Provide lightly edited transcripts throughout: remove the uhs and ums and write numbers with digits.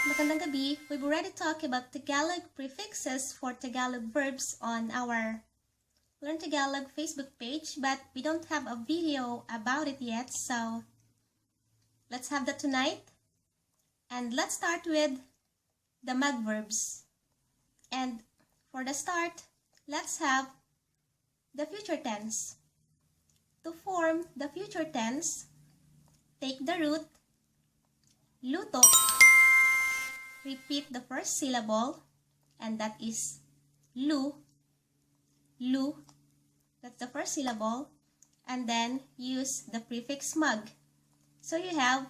Magandang gabi. We've already talked about Tagalog prefixes for Tagalog verbs on our Learn Tagalog Facebook page, but we don't have a video about it yet, so let's have that tonight. And let's start with the mag verbs. And for the start, let's have the future tense. To form the future tense, take the root luto. Repeat the first syllable, and that is lu. Lu. That's the first syllable. And then use the prefix mag. So you have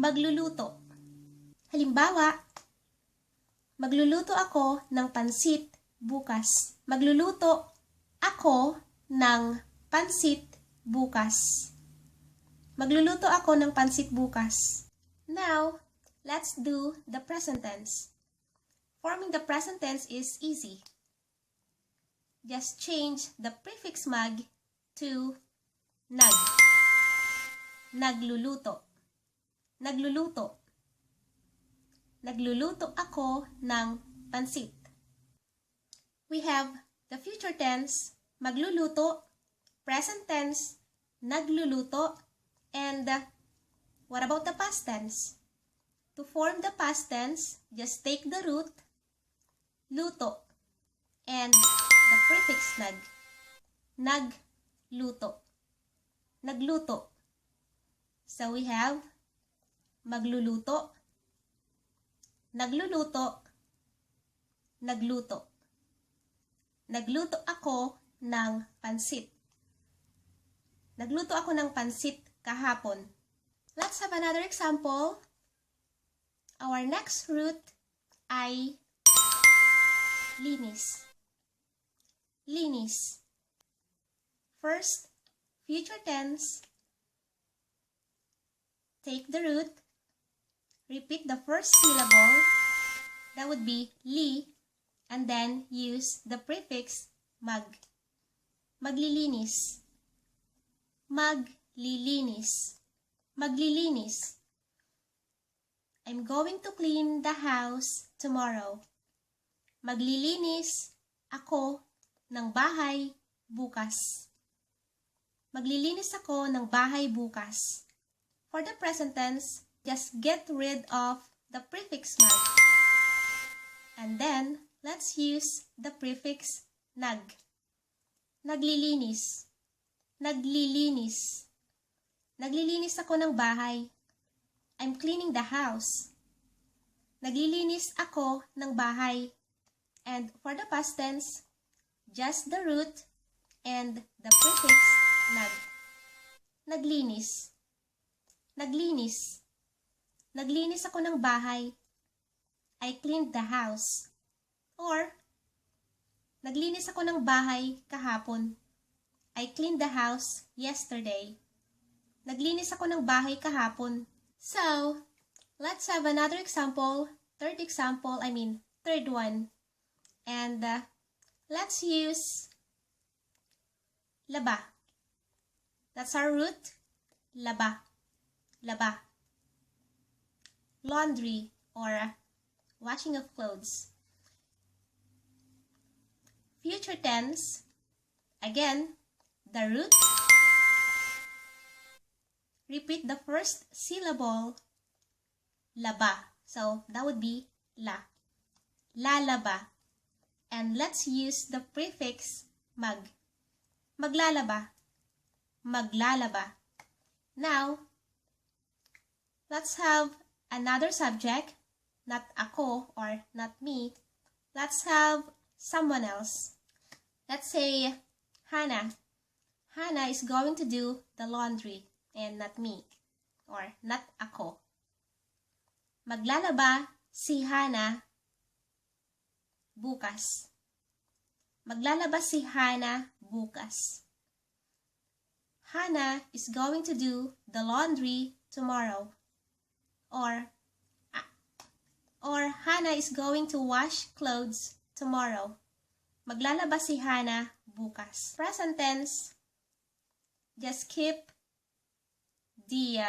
magluluto. Halimbawa, magluluto ako ng pansit bukas. Magluluto ako ng pansit bukas. Magluluto ako ng pansit bukas. Now, let's do the present tense. Forming the present tense is easy. Just change the prefix mag to nag. Nagluluto. Nagluluto. Nagluluto ako ng pansit. We have the future tense, magluluto, present tense, nagluluto, and what about the past tense? To form the past tense, just take the root, luto, and the prefix nag. Nagluto. Nagluto. So we have magluluto, nagluluto, nagluto. Nagluto ako ng pansit. Nagluto ako ng pansit kahapon. Let's have another example. Our next root ay linis. Linis. First, future tense. Take the root. Repeat the first syllable. That would be li. And then use the prefix mag. Maglilinis. Maglilinis. Maglilinis. I'm going to clean the house tomorrow. Maglilinis ako ng bahay bukas. Maglilinis ako ng bahay bukas. For the present tense, just get rid of the prefix mag. And then, let's use the prefix nag. Naglilinis. Naglilinis. Naglilinis ako ng bahay. I'm cleaning the house. Naglilinis ako ng bahay. And for the past tense, just the root and the prefix nag. Naglinis. Naglinis. Naglinis ako ng bahay. I cleaned the house. Or, naglinis ako ng bahay kahapon. I cleaned the house yesterday. Naglinis ako ng bahay kahapon. So, let's have another example. Third one. And let's use laba. That's our root. Laba. Laba. Laundry or washing of clothes. Future tense. Again, the root. Repeat the first syllable. Laba. So, that would be la. Lalaba. And let's use the prefix mag. Maglalaba. Maglalaba. Now, let's have another subject, not ako or not me. Let's have someone else. Let's say Hannah. Hannah is going to do the laundry and not me or not ako. Maglalaba si Hannah bukas. Maglalaba si Hannah bukas. Hannah is going to do the laundry tomorrow. Or Hannah is going to wash clothes tomorrow. Maglalaba si Hannah bukas. Present tense, just keep the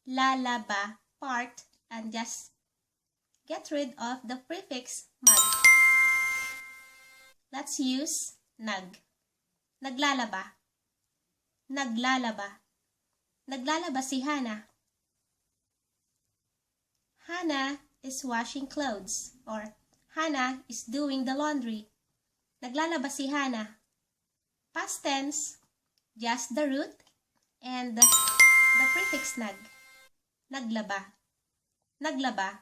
lalaba part and just get rid of the prefix mag. Let's use nag. Naglalaba. Naglalaba. Naglalaba si Hana. Hana is washing clothes, or Hana is doing the laundry. Naglalaba si Hana. Past tense, just the root and the prefix nag. Naglaba. Naglaba.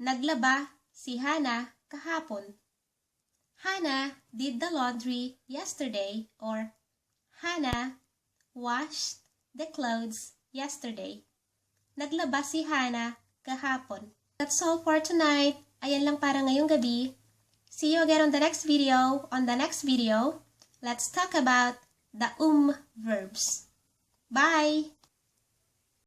Naglaba si Hana kahapon. Hana did the laundry yesterday, or Hana washed the clothes yesterday. Naglaba si Hana kahapon. That's all for tonight. Ayan lang para ngayong gabi. See you again on the next video. On the next video, let's talk about the verbs. Bye!